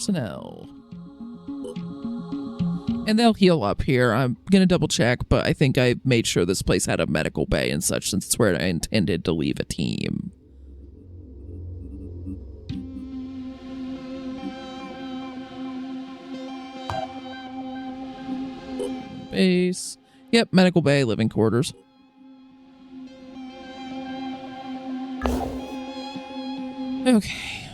personnel. And they'll heal up here. I'm going to double check, but I think I made sure this place had a medical bay and such since it's where I intended to leave a team. Base. Yep, medical bay, living quarters. Okay.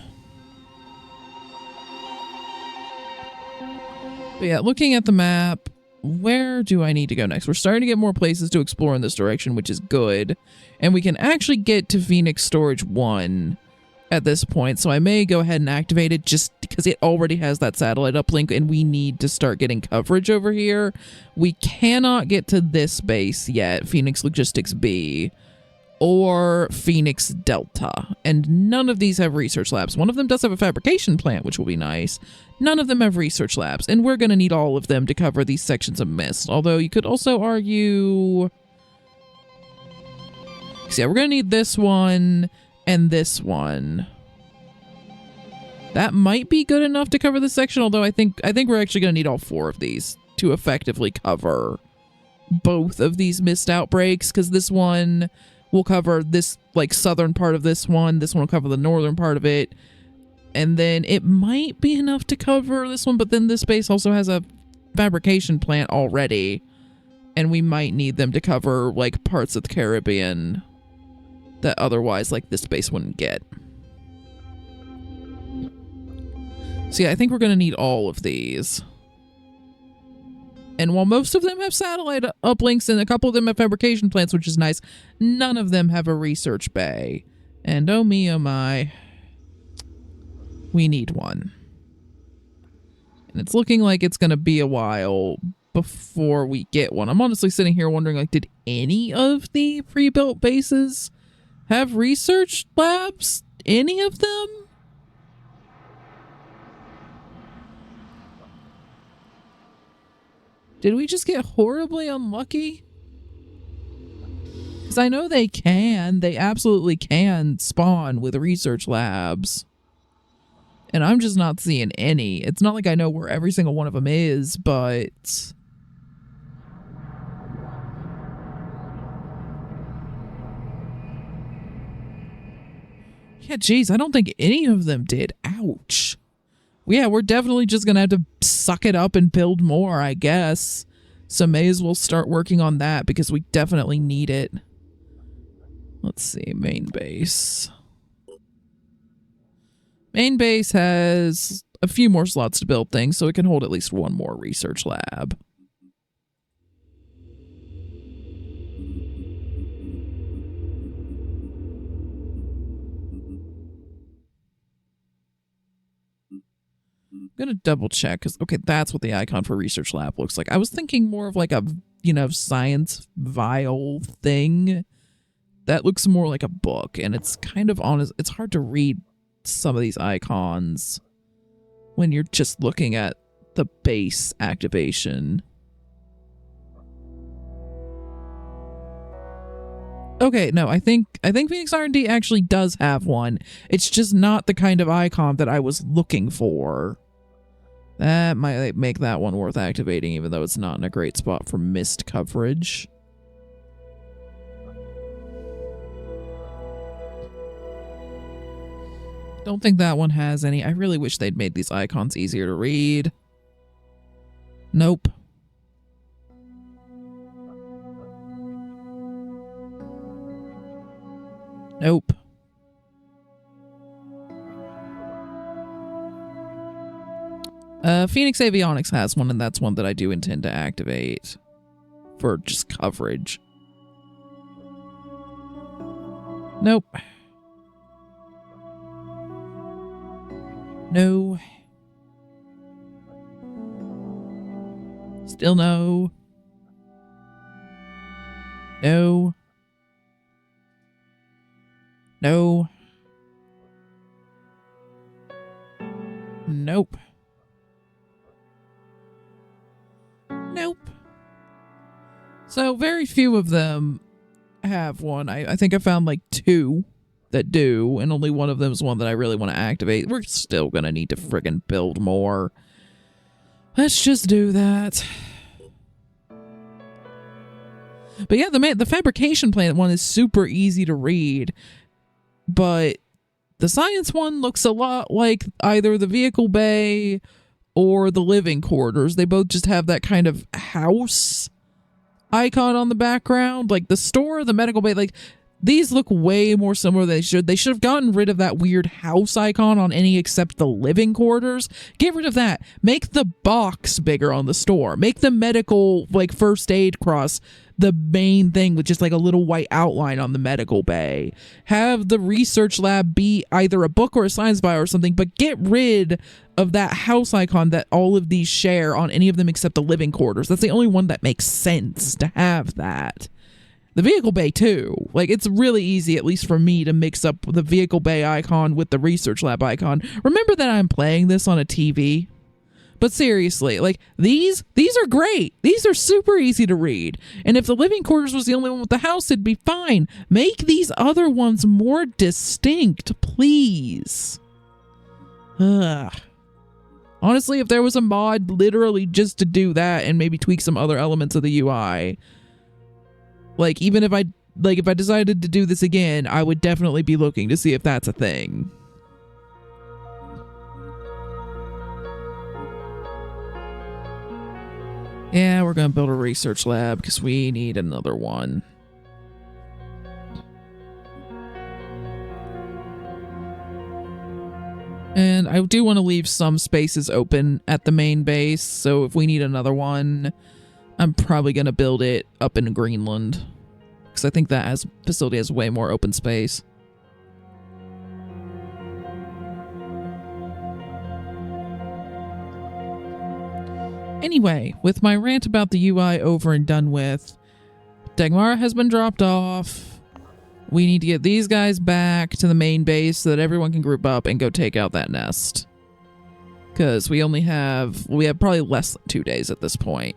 But yeah, looking at the map, where do I need to go next? We're starting to get more places to explore in this direction, which is good. And we can actually get to Phoenix Storage 1 at this point, so I may go ahead and activate it just because it already has that satellite uplink and we need to start getting coverage over here. We cannot get to this base yet, Phoenix Logistics B or Phoenix Delta, and none of these have research labs. One of them does have a fabrication plant, which will be nice. None of them have research labs, and we're going to need all of them to cover these sections of Mist, although you could also argue... So yeah, we're going to need this one and this one. That might be good enough to cover this section, although I think we're actually going to need all 4 of these to effectively cover both of these Mist outbreaks, because this one will cover this, like, southern part of this one will cover the northern part of it, and then it might be enough to cover this one, but then this base also has a fabrication plant already, and we might need them to cover, like, parts of the Caribbean that otherwise, like, this base wouldn't get. So yeah, I think we're going to need all of these. And while most of them have satellite uplinks and a couple of them have fabrication plants, which is nice, none of them have a research bay. And oh me, oh my, we need one. And it's looking like it's going to be a while before we get one. I'm honestly sitting here wondering, like, did any of the pre-built bases have research labs? Any of them? Did we just get horribly unlucky? Because I know they absolutely can spawn with research labs. And I'm just not seeing any. It's not like I know where every single one of them is, but... yeah, geez, I don't think any of them did. Ouch. Yeah, we're definitely just going to have to suck it up and build more, I guess. So may as well start working on that because we definitely need it. Let's see, main base. Main base has a few more slots to build things, so it can hold at least one more research lab. I'm going to double check because, okay, that's what the icon for research lab looks like. I was thinking more of like a, you know, science vial thing. That looks more like a book, and it's kind of honest. It's hard to read some of these icons when you're just looking at the base activation. Okay, no, I think Phoenix R&D actually does have one. It's just not the kind of icon that I was looking for. That might make that one worth activating, even though it's not in a great spot for Mist coverage. Don't think that one has any. I really wish they'd made these icons easier to read. Nope. Nope. Phoenix Avionics has one, and that's one that I do intend to activate for just coverage. Nope. No. Still no. No. No. Nope. Nope. So very few of them have one. I think I found like 2 that do, and only one of them is one that I really want to activate. We're still going to need to friggin' build more. Let's just do that. But yeah, the fabrication plant one is super easy to read, but the science one looks a lot like either the vehicle bay or the living quarters. They both just have that kind of house icon on the background. Like the store, the medical bay, like these look way more similar than they should. They should have gotten rid of that weird house icon on any except the living quarters. Get rid of that. Make the box bigger on the store. Make the medical, like, first aid cross the main thing with just like a little white outline on the medical bay. Have the research lab be either a book or a science bio or something, but get rid of that house icon that all of these share on any of them except the living quarters. That's the only one that makes sense to have that. The vehicle bay too. Like, it's really easy, at least for me, to mix up the vehicle bay icon with the research lab icon. Remember that I'm playing this on a TV? But seriously, like, these are great. These are super easy to read. And if the living quarters was the only one with the house, it'd be fine. Make these other ones more distinct, please. Ugh. Honestly, if there was a mod literally just to do that and maybe tweak some other elements of the UI, like, even if I decided to do this again, I would definitely be looking to see if that's a thing. Yeah, we're going to build a research lab because we need another one. And I do want to leave some spaces open at the main base, so if we need another one, I'm probably going to build it up in Greenland, because I think that facility has way more open space. Anyway, with my rant about the UI over and done with, Dagmara has been dropped off. We need to get these guys back to the main base so that everyone can group up and go take out that nest. Because we have probably less than 2 days at this point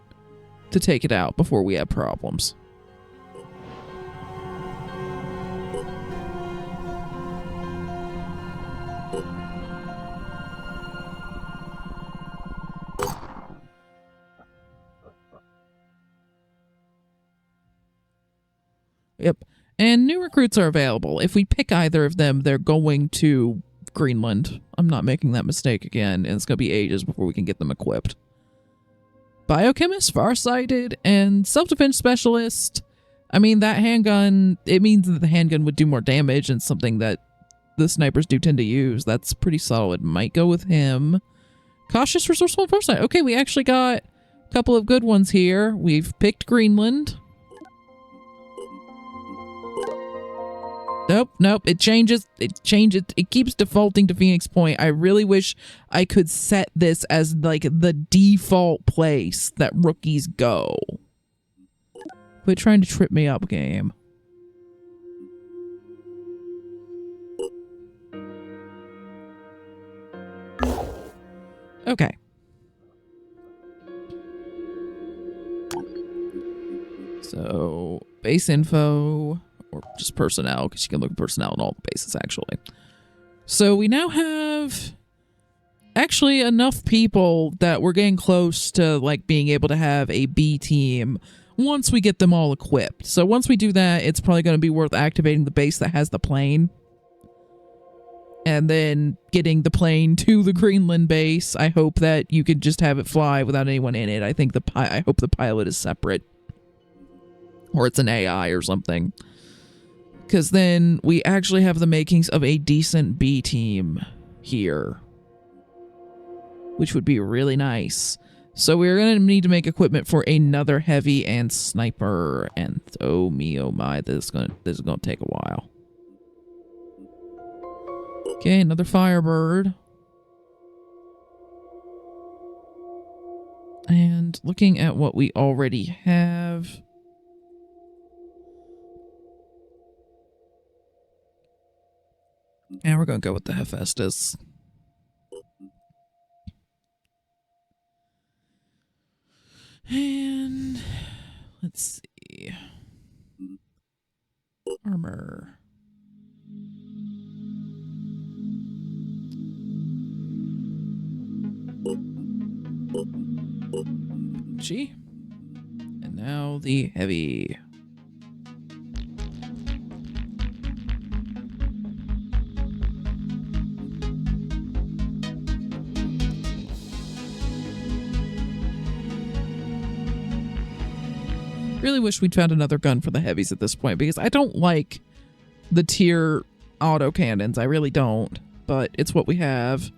to take it out before we have problems. Yep. And new recruits are available. If we pick either of them, they're going to Greenland. I'm not making that mistake again, and it's going to be ages before we can get them equipped. Biochemist, farsighted, and self-defense specialist. I mean, that handgun, it means that the handgun would do more damage and something that the snipers do tend to use. That's pretty solid. Might go with him. Cautious, resourceful, and foresight. Okay, we actually got a couple of good ones here. We've picked Greenland. Nope, it changes, it keeps defaulting to Phoenix Point. I really wish I could set this as, like, the default place that rookies go. Quit trying to trip me up, game. Okay. So, base info, or just personnel, because you can look at personnel in all the bases, actually. So we now have actually enough people that we're getting close to, like, being able to have a B team once we get them all equipped. So once we do that, it's probably going to be worth activating the base that has the plane. And then getting the plane to the Greenland base. I hope that you can just have it fly without anyone in it. I hope the pilot is separate. Or it's an AI or something. Because then we actually have the makings of a decent B team here. Which would be really nice. So we're going to need to make equipment for another heavy and sniper. And oh me, oh my, this is going to take a while. Okay, another Firebird. And looking at what we already have. And we're going to go with the Hephaestus. And let's see. Armor. Gee. And now the heavy. Really wish we'd found another gun for the heavies at this point, because I don't like the tier auto cannons. I really don't, but it's what we have.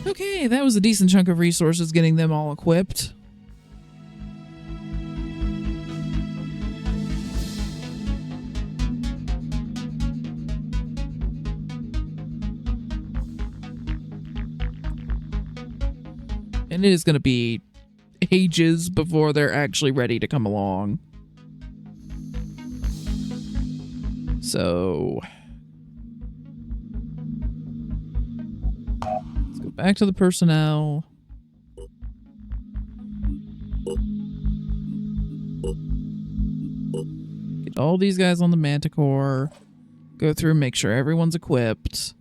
Okay, that was a decent chunk of resources getting them all equipped. And it is going to be ages before they're actually ready to come along. So let's go back to the personnel. Get all these guys on the Manticore. Go through and make sure everyone's equipped.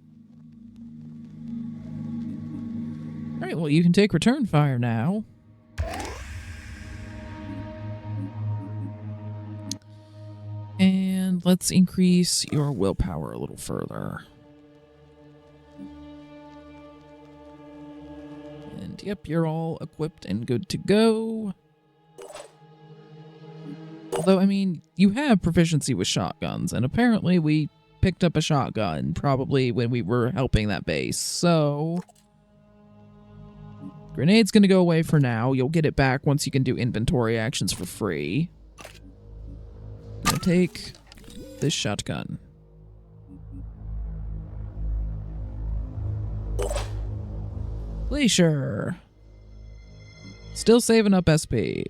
Alright, well, you can take return fire now. And let's increase your willpower a little further. And yep, you're all equipped and good to go. Although, I mean, you have proficiency with shotguns, and apparently we picked up a shotgun probably when we were helping that base, so grenade's gonna go away for now. You'll get it back once you can do inventory actions for free. Gonna take this shotgun. Glacier. Still saving up SP.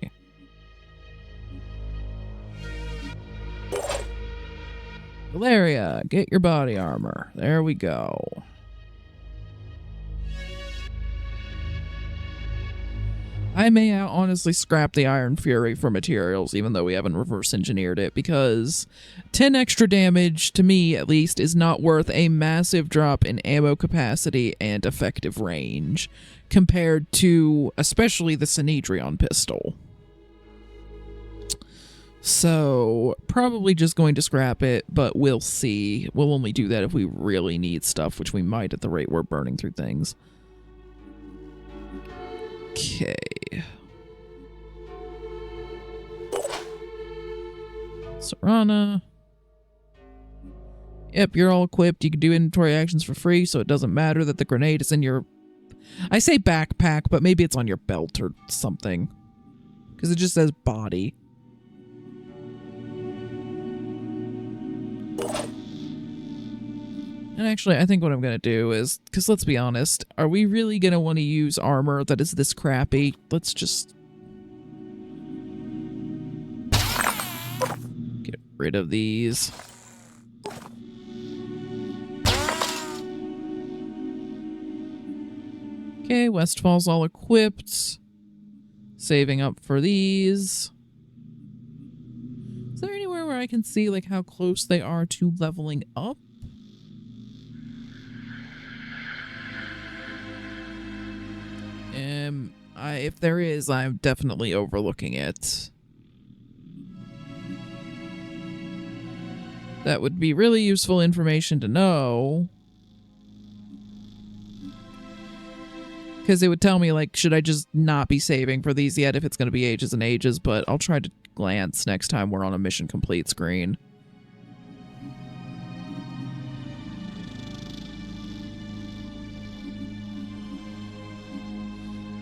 Valeria, get your body armor. There we go. I may honestly scrap the Iron Fury for materials, even though we haven't reverse engineered it, because 10 extra damage, to me at least, is not worth a massive drop in ammo capacity and effective range, compared to especially the Synedrion pistol. So, probably just going to scrap it, but we'll see. We'll only do that if we really need stuff, which we might at the rate we're burning through things. Okay. Serana. Yep, you're all equipped. You can do inventory actions for free, so it doesn't matter that the grenade is in your... I say backpack, but maybe it's on your belt or something. Because it just says body. And actually, I think what I'm going to do is, because let's be honest, are we really going to want to use armor that is this crappy? Let's just get rid of these. Okay, Westfall's all equipped. Saving up for these. Is there anywhere where I can see like how close they are to leveling up? If there is, I'm definitely overlooking it. That would be really useful information to know. Because it would tell me, like, should I just not be saving for these yet if it's going to be ages and ages, but I'll try to glance next time we're on a mission complete screen.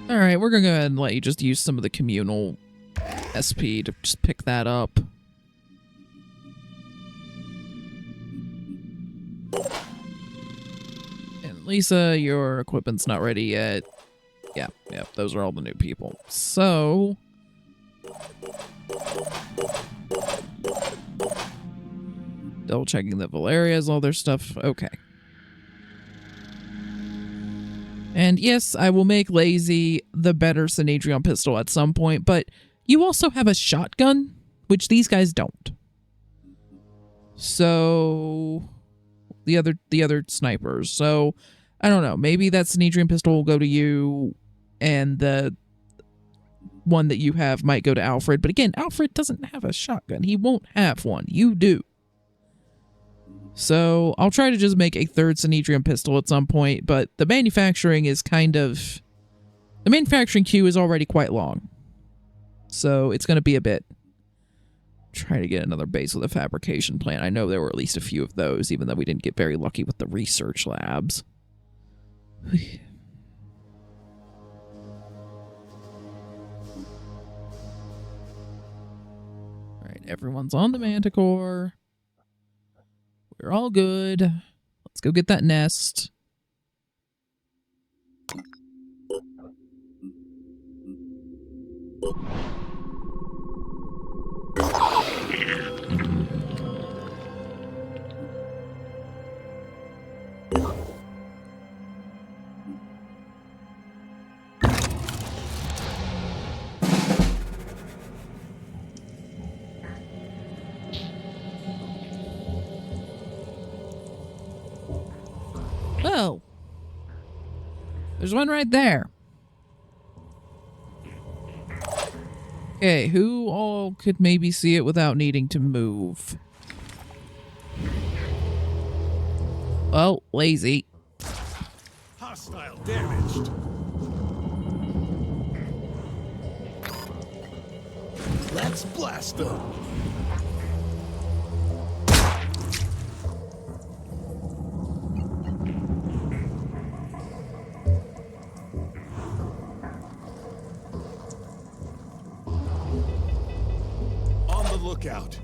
Alright, we're going to go ahead and let you just use some of the communal SP to just pick that up. And Lisa, your equipment's not ready yet. Yeah, those are all the new people. So... double checking that Valeria has all their stuff. Okay. And yes, I will make Lazy the better Synedrion pistol at some point, but you also have a shotgun, which these guys don't. So the other snipers. So I don't know. Maybe that Synedrian pistol will go to you, and the one that you have might go to Alfred. But again, Alfred doesn't have a shotgun. He won't have one. You do. So I'll try to just make a third Synedrian pistol at some point, but the manufacturing is kind of... The manufacturing queue is already quite long. So it's going to be a bit. Try to get another base with a fabrication plant. I know there were at least a few of those, even though we didn't get very lucky with the research labs. Alright, everyone's on the Manticore. We're all good. Let's go get that nest. Well, there's one right there. Okay, who all could maybe see it without needing to move? Oh, lazy. Hostile damaged. Let's blast them. Lookout.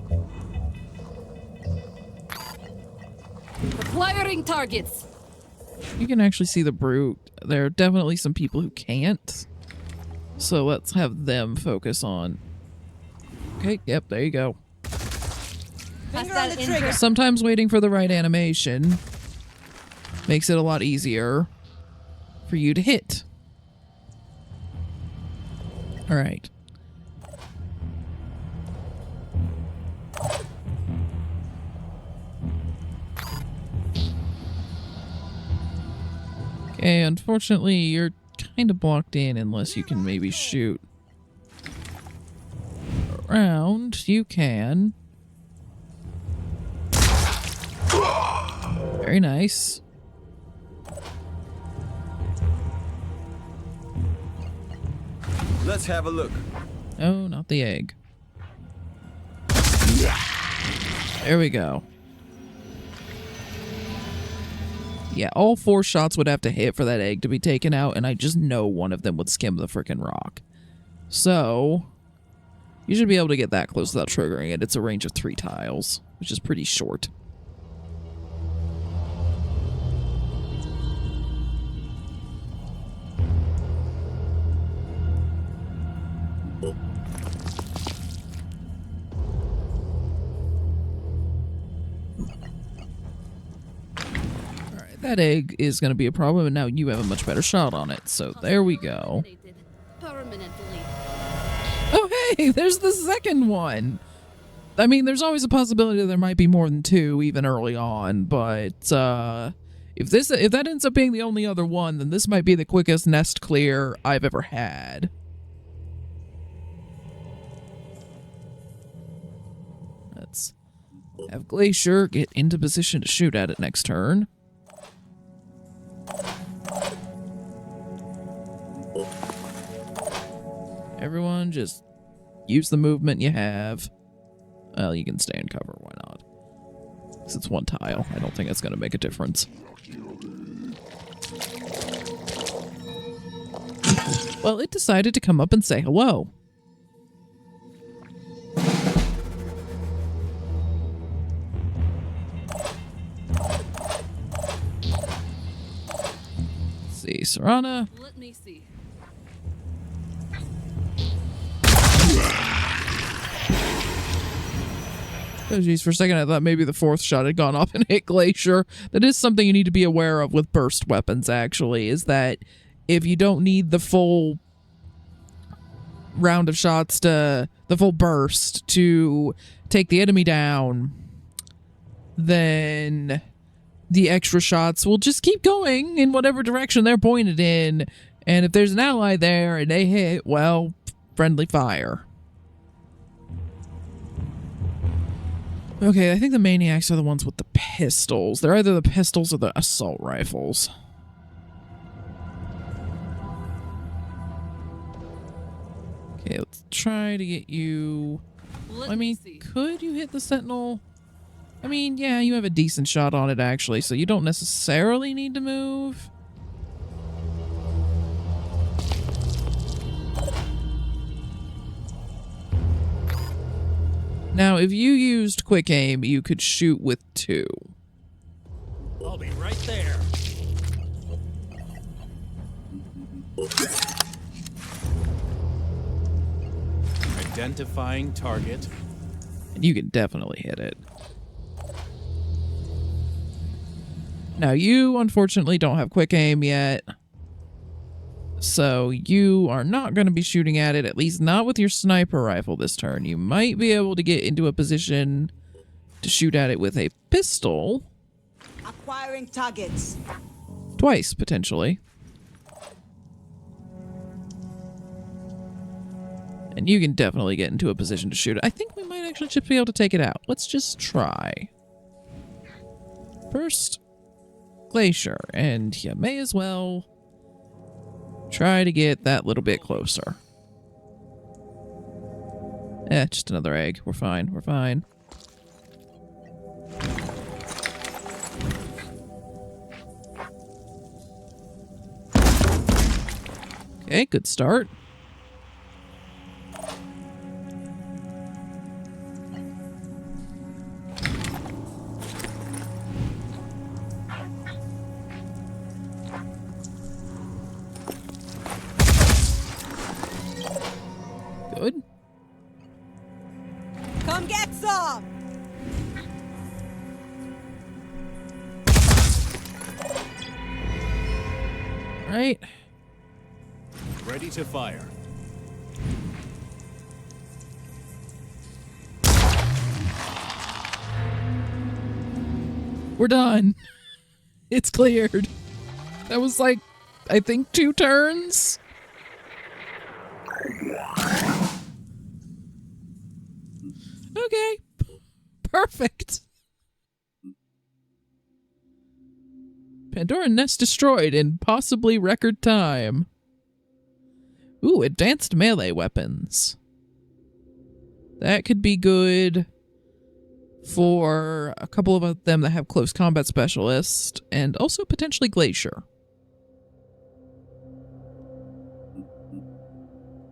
Acquiring targets. You can actually see the brute. There are definitely some people who can't. So let's have them focus on. Okay, yep, there you go. Finger on the trigger. Sometimes waiting for the right animation makes it a lot easier for you to hit. All right. Okay, unfortunately, you're kind of blocked in unless you can maybe shoot around. You can. Very nice. Let's have a look. Oh, not the egg. There we go. Yeah, all 4 shots would have to hit for that egg to be taken out, and I just know one of them would skim the frickin' rock. So, you should be able to get that close without triggering it. It's a range of 3 tiles, which is pretty short. That egg is going to be a problem, and now you have a much better shot on it. So there we go. Oh, hey, there's the second one. I mean, there's always a possibility that there might be more than 2, even early on. But if that ends up being the only other one, then this might be the quickest nest clear I've ever had. Let's have Glacier get into position to shoot at it next turn. Everyone just use the movement you have. Well, you can stay in cover, why not? Because it's 1 tile. I don't think it's going to make a difference. Well, it decided to come up and say hello. Let's see, Serana. Let me see. Oh geez, for a second I thought maybe the 4th shot had gone off and hit Glacier. That is something you need to be aware of with burst weapons, actually, is that if you don't need the full round of shots to... the full burst to take the enemy down, then the extra shots will just keep going in whatever direction they're pointed in. And if there's an ally there and they hit, well, friendly fire. Okay, I think the maniacs are the ones with the pistols. They're either the pistols or the assault rifles. Okay, let's try to get you... I mean, could you hit the sentinel? I mean, yeah, you have a decent shot on it, actually, so you don't necessarily need to move. Now, if you used quick aim, you could shoot with 2. I'll be right there. Identifying target. And you can definitely hit it. Now, you unfortunately don't have quick aim yet. So you are not going to be shooting at it, at least not with your sniper rifle this turn. You might be able to get into a position to shoot at it with a pistol. Acquiring targets. Twice, potentially. And you can definitely get into a position to shoot it. I think we might actually just be able to take it out. Let's just try. First, Glacier. And you may as well try to get that little bit closer. Just another egg. We're fine. We're fine. Okay, good start. Good. Come get some! Right. Ready to fire. We're done. It's cleared. That was like, I think 2 turns. Okay. Perfect. Pandora nest destroyed in possibly record time. Ooh, advanced melee weapons. That could be good for a couple of them that have close combat specialist, and also potentially Glacier.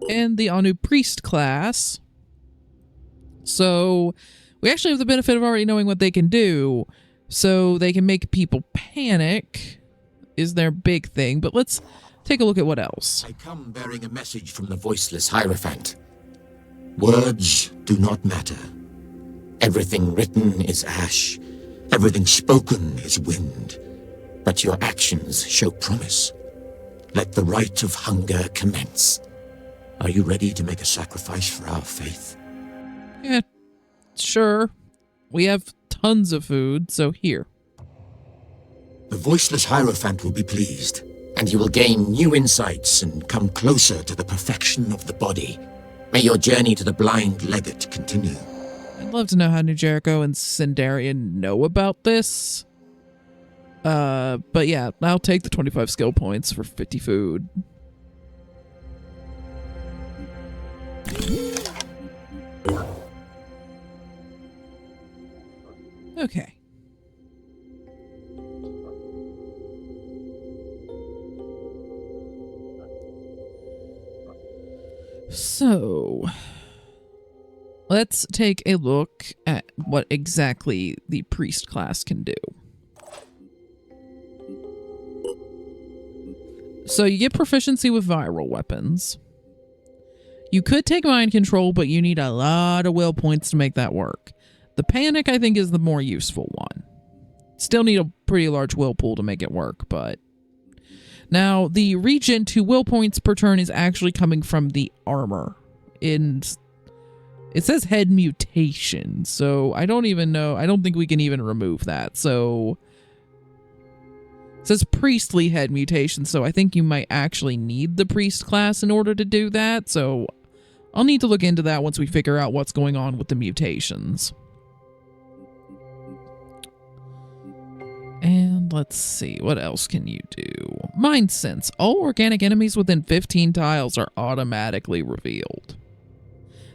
And the Anu Priest class. So we actually have the benefit of already knowing what they can do. So they can make people panic is their big thing. But let's take a look at what else. I come bearing a message from the voiceless Hierophant. Words do not matter. Everything written is ash. Everything spoken is wind. But your actions show promise. Let the rite of hunger commence. Are you ready to make a sacrifice for our faith? Yeah, sure. We have tons of food, so here. The voiceless Hierophant will be pleased, and you will gain new insights and come closer to the perfection of the body. May your journey to the blind legate continue. I'd love to know how New Jericho and Sindarian know about this. But yeah, I'll take the 25 skill points for 50 food. Okay. So, let's take a look at what exactly the priest class can do. So you get proficiency with viral weapons. You could take mind control, but you need a lot of will points to make that work. The panic, I think, is the more useful one. Still need a pretty large will pool to make it work, but... Now, the regen to will points per turn is actually coming from the armor. And It says head mutation, so I don't even know. I don't think we can even remove that. So it says priestly head mutation, so I think you might actually need the priest class in order to do that. So I'll need to look into that once we figure out what's going on with the mutations. And let's see, what else can you do? Mind sense. All organic enemies within 15 tiles are automatically revealed.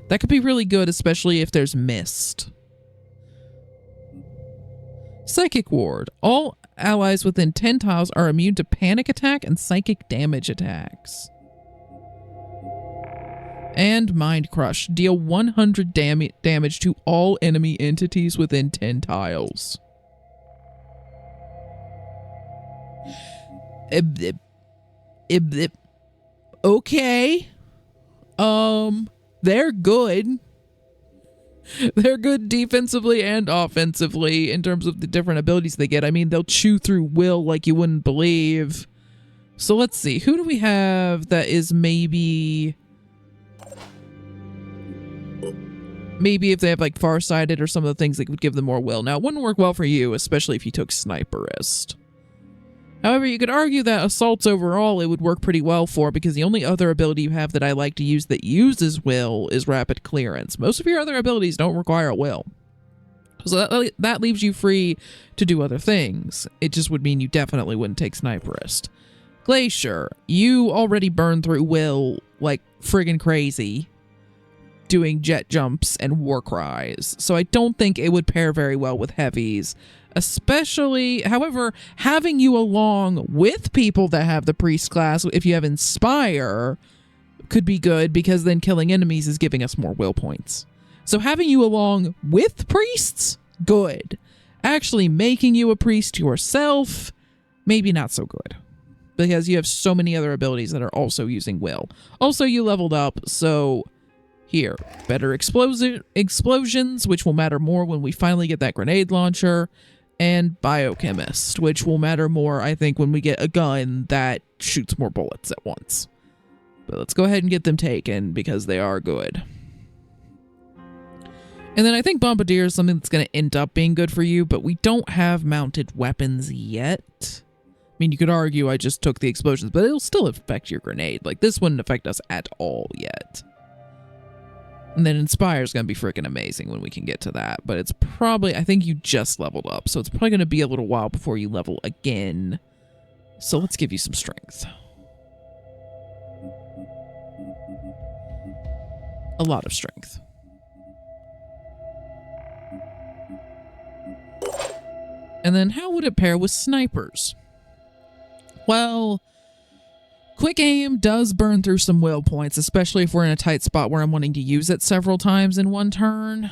That could be really good, especially if there's mist. Psychic ward. All allies within 10 tiles are immune to panic attack and psychic damage attacks. And mind crush. Deal 100 damage to all enemy entities within 10 tiles. Okay. They're good. They're good defensively and offensively in terms of the different abilities they get. I mean, they'll chew through will like you wouldn't believe. So let's see. Who do we have that is maybe if they have like farsighted or some of the things that would give them more will. Now, it wouldn't work well for you, especially if you took sniperist. However, you could argue that assaults overall it would work pretty well for, because the only other ability you have that I like to use that uses will is rapid clearance. Most of your other abilities don't require will. So that leaves you free to do other things. It just would mean you definitely wouldn't take sniperist. Glacier, you already burn through will like friggin' crazy doing jet jumps and war cries. So I don't think it would pair very well with heavies. Especially, however, having you along with people that have the priest class, if you have Inspire, could be good, because then killing enemies is giving us more will points. So having you along with priests, good. Actually making you a priest yourself, maybe not so good, because you have so many other abilities that are also using will. Also, you leveled up, so here, better explosions, which will matter more when we finally get that grenade launcher. And biochemist, which will matter more, I think, when we get a gun that shoots more bullets at once. But let's go ahead and get them taken, because they are good. And then I think Bombardier is something that's going to end up being good for you, but we don't have mounted weapons yet. I mean, you could argue I just took the explosions, but it'll still affect your grenade. Like, this wouldn't affect us at all yet. And then Inspire is going to be freaking amazing when we can get to that. But it's probably, I think you just leveled up. So it's probably going to be a little while before you level again. So let's give you some strength. A lot of strength. And then how would it pair with snipers? Well, quick aim does burn through some will points, especially if we're in a tight spot where I'm wanting to use it several times in one turn.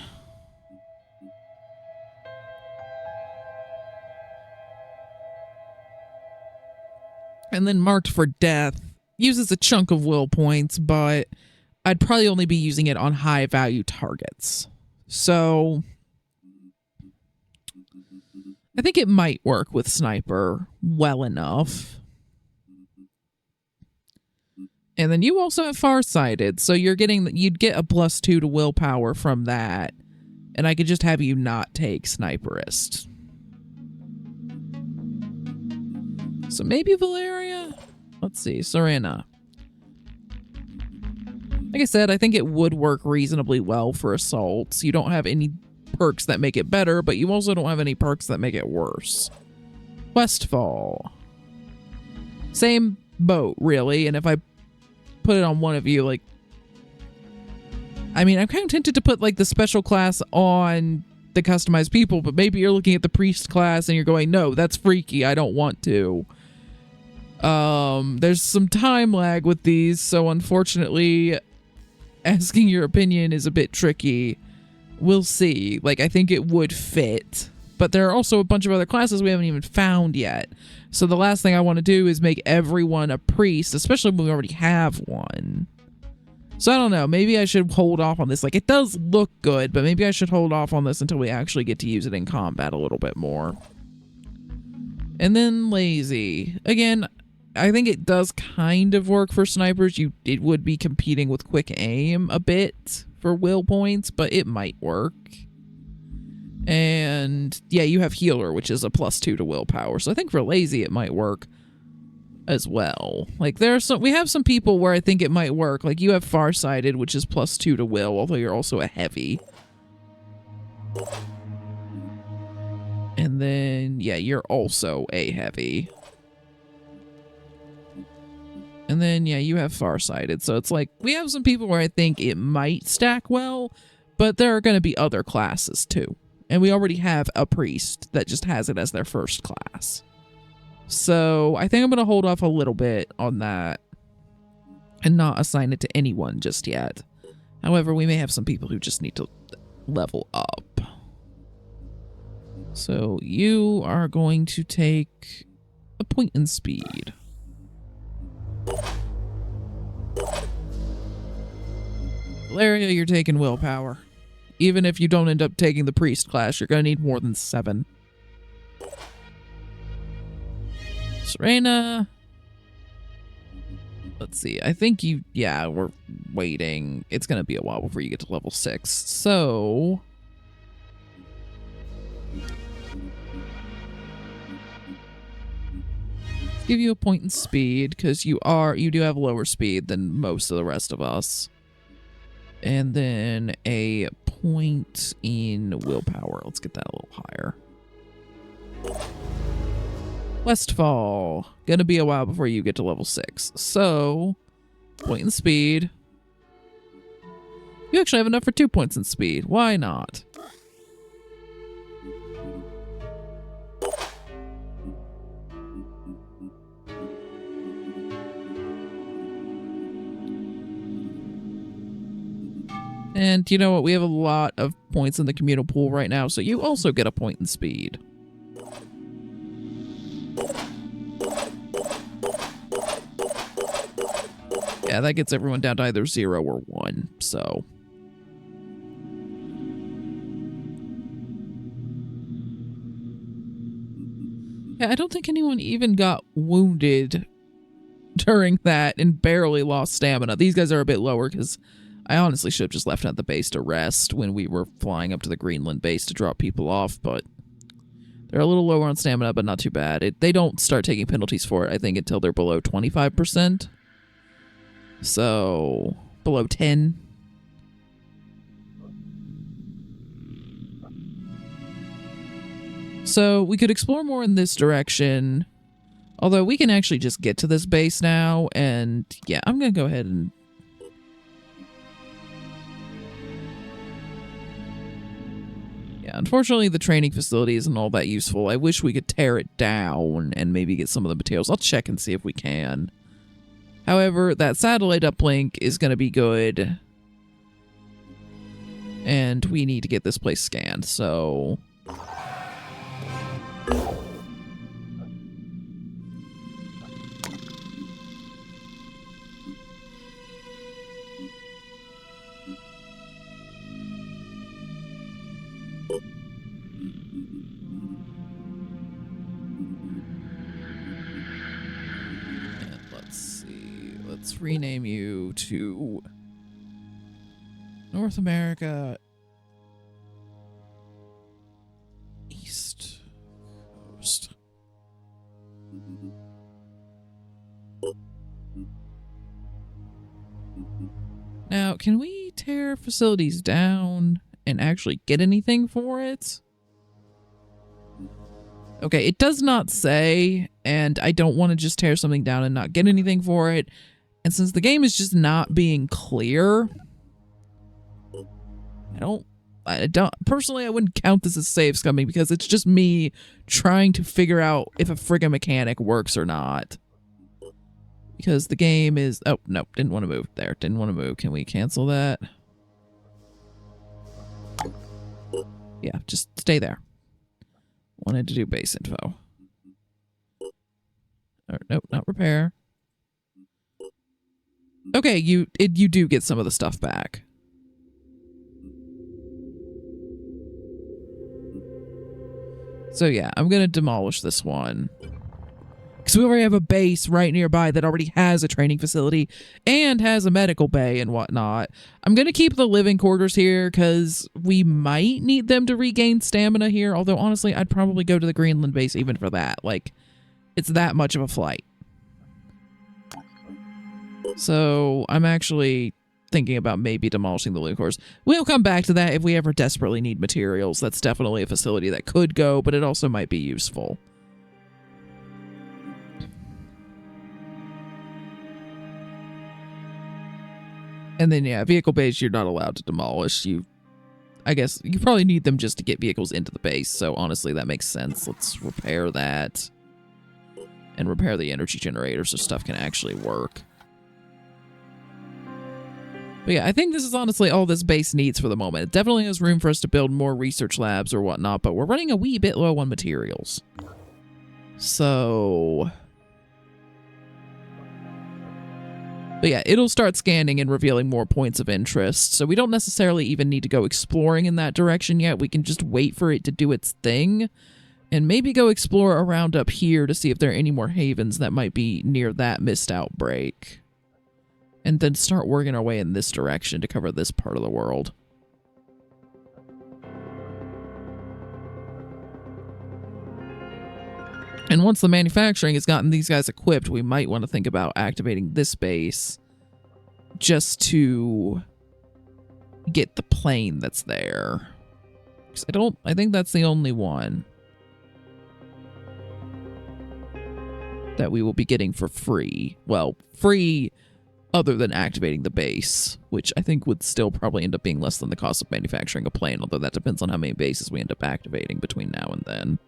And then marked for death uses a chunk of will points, but I'd probably only be using it on high value targets. So I think it might work with sniper well enough. And then you also have farsighted, so you'd get a +2 to willpower from that. And I could just have you not take sniperist. So maybe Valeria? Let's see, Serena. Like I said, I think it would work reasonably well for assaults. You don't have any perks that make it better, but you also don't have any perks that make it worse. Westfall. Same boat, really, and if I put it on one of you, like, I mean, I'm kind of tempted to put like the special class on the customized people, but maybe you're looking at the priest class and you're going, no, that's freaky, I don't want to. There's some time lag with these, so unfortunately asking your opinion is a bit tricky. We'll see. Like, I think it would fit, but there are also a bunch of other classes we haven't even found yet. So the last thing I want to do is make everyone a priest, especially when we already have one. So I don't know, maybe I should hold off on this. Like, it does look good, but maybe I should hold off on this until we actually get to use it in combat a little bit more. And then lazy. Again, I think it does kind of work for snipers. It would be competing with quick aim a bit for will points, but it might work. And yeah, you have healer, which is a +2 to willpower. So I think for lazy it might work as well. Like we have some people where I think it might work. Like you have farsighted, which is +2 to will, although you're also a heavy. And then yeah, you're also a heavy. And then yeah, you have farsighted. So it's like we have some people where I think it might stack well, but there are going to be other classes too. And we already have a priest that just has it as their first class. So I think I'm going to hold off a little bit on that and not assign it to anyone just yet. However, we may have some people who just need to level up. So you are going to take a point in speed. Valeria, you're taking willpower. Even if you don't end up taking the priest class, you're going to need more than 7. Serena. Let's see. I think yeah, we're waiting. It's going to be a while before you get to level 6. So let's give you a point in speed because you do have lower speed than most of the rest of us. And then a point in willpower. Let's get that a little higher. Westfall. Gonna be a while before you get to level 6. So, point in speed. You actually have enough for 2 points in speed. Why not? And you know what? We have a lot of points in the communal pool right now, so you also get a point in speed. Yeah, that gets everyone down to either 0 or 1, so. Yeah, I don't think anyone even got wounded during that and barely lost stamina. These guys are a bit lower because I honestly should have just left at the base to rest when we were flying up to the Greenland base to drop people off, but they're a little lower on stamina, but not too bad. They don't start taking penalties for it, I think, until they're below 25%. So, below 10. So, we could explore more in this direction, although we can actually just get to this base now, and yeah, I'm going to go ahead and unfortunately, the training facility isn't all that useful. I wish we could tear it down and maybe get some of the materials. I'll check and see if we can. However, that satellite uplink is going to be good. And we need to get this place scanned, so let's rename you to North America East Coast. Now, can we tear facilities down and actually get anything for it? Okay, it does not say, and I don't want to just tear something down and not get anything for it. And since the game is just not being clear, I don't personally, I wouldn't count this as save scumming because it's just me trying to figure out if a friggin' mechanic works or not. Because the game is, oh, no, didn't want to move there. Didn't want to move. Can we cancel that? Yeah, just stay there. Wanted to do base info. Or, nope, not repair. Okay, you do get some of the stuff back. So yeah, I'm gonna demolish this one. Because we already have a base right nearby that already has a training facility and has a medical bay and whatnot. I'm going to keep the living quarters here because we might need them to regain stamina here. Although, honestly, I'd probably go to the Greenland base even for that. Like, it's that much of a flight. So, I'm actually thinking about maybe demolishing the living quarters. We'll come back to that if we ever desperately need materials. That's definitely a facility that could go, but it also might be useful. And then, yeah, vehicle bays you're not allowed to demolish. I guess you probably need them just to get vehicles into the base. So honestly, that makes sense. Let's repair that. And repair the energy generator so stuff can actually work. But yeah, I think this is honestly all this base needs for the moment. It definitely has room for us to build more research labs or whatnot, but we're running a wee bit low on materials. So... But yeah, it'll start scanning and revealing more points of interest. So we don't necessarily even need to go exploring in that direction yet. We can just wait for it to do its thing. And maybe go explore around up here to see if there are any more havens that might be near that mist outbreak. And then start working our way in this direction to cover this part of the world. And once the manufacturing has gotten these guys equipped, we might want to think about activating this base just to get the plane that's there. 'Cause I think that's the only one that we will be getting for free. Well, free other than activating the base, which I think would still probably end up being less than the cost of manufacturing a plane, although that depends on how many bases we end up activating between now and then.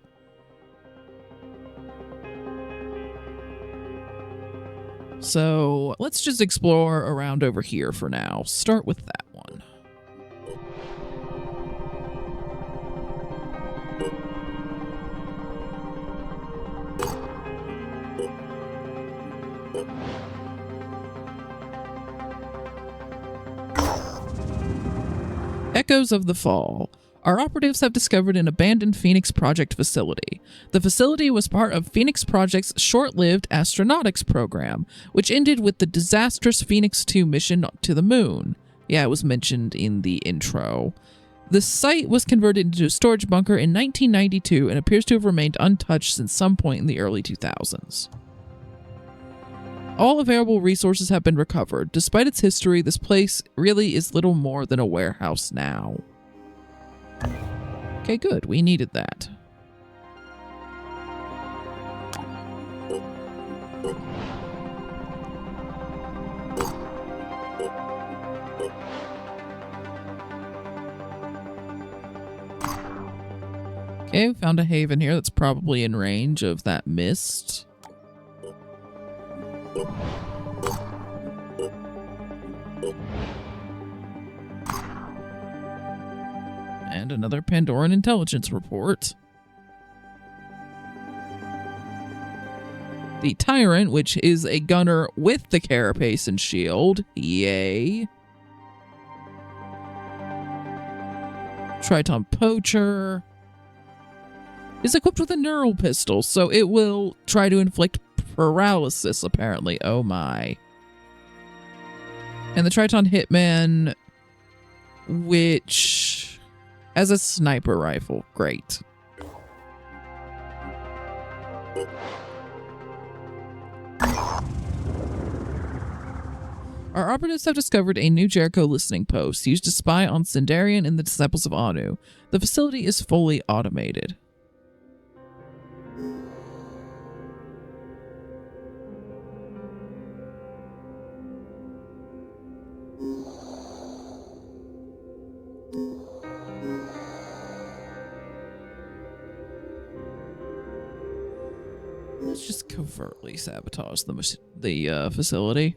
So let's just explore around over here for now. Start with that one. Echoes of the Fall. Our operatives have discovered an abandoned Phoenix Project facility. The facility was part of Phoenix Project's short-lived astronautics program, which ended with the disastrous Phoenix 2 mission to the moon. Yeah, it was mentioned in the intro. The site was converted into a storage bunker in 1992 and appears to have remained untouched since some point in the early 2000s. All available resources have been recovered. Despite its history, this place really is little more than a warehouse now. Okay, good. We needed that. Okay, we found a haven here that's probably in range of that mist. And another Pandoran intelligence report. The Tyrant, which is a gunner with the carapace and shield. Yay. Triton Poacher is equipped with a neural pistol, so it will try to inflict paralysis, apparently. Oh my. And the Triton Hitman, which has a sniper rifle. Great. Our operatives have discovered a new Jericho listening post used to spy on Sindarian and the Disciples of Anu. The facility is fully automated. Let's just covertly sabotage the facility.